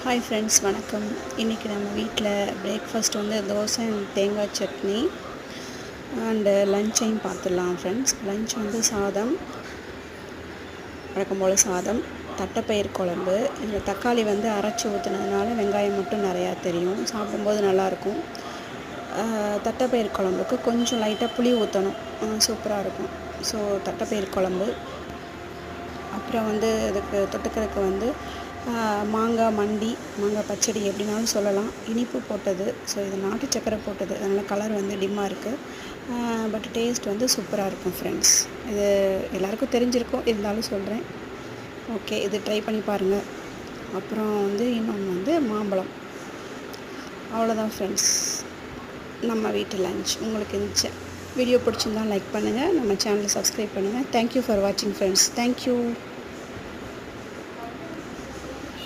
Hi friends, வணக்கம். இன்றைக்கி நம்ம வீட்டில் பிரேக்ஃபாஸ்ட் வந்து தோசை அண்ட் தேங்காய் சட்னி அண்டு லஞ்சையும் பார்த்துடலாம் ஃப்ரெண்ட்ஸ். லஞ்ச் வந்து சாதம், வழக்கம் போல் சாதம், தட்டைப்பயிர் குழம்பு. இதில் தக்காளி வந்து அரைச்சி ஊற்றுனதுனால வெங்காயம் மட்டும் நிறையா தெரியும், சாப்பிடும்போது நல்லாயிருக்கும். தட்டைப்பயிர் குழம்புக்கு கொஞ்சம் லைட்டாக புளி ஊற்றணும், சூப்பராக இருக்கும். ஸோ தட்டைப்பயிர் குழம்பு. அப்புறம் வந்து அதுக்கு தொட்டுக்கிறதுக்கு வந்து மாங்காய் மண்டி, மாங்காய் பச்சடி எப்படினாலும் சொல்லலாம். இனிப்பு போட்டது, ஸோ இது நாட்டு சக்கரை போட்டது, அதனால் கலர் வந்து டிம்மாக இருக்குது. பட் டேஸ்ட் வந்து சூப்பராக இருக்கும் ஃப்ரெண்ட்ஸ். இது எல்லாேருக்கும் தெரிஞ்சிருக்கும், இருந்தாலும் சொல்கிறேன். ஓகே, இது ட்ரை பண்ணி பாருங்கள். அப்புறம் வந்து இன்னொன்று வந்து மாம்பழம். அவ்வளோதான் ஃப்ரெண்ட்ஸ், நம்ம வீட்டு லஞ்ச். உங்களுக்கு இந்த வீடியோ பிடிச்சிருந்தால் லைக் பண்ணுங்கள், நம்ம சேனலை சப்ஸ்கிரைப் பண்ணுங்கள். தேங்க்யூ ஃபார் வாட்சிங் ஃப்ரெண்ட்ஸ். தேங்க்யூ.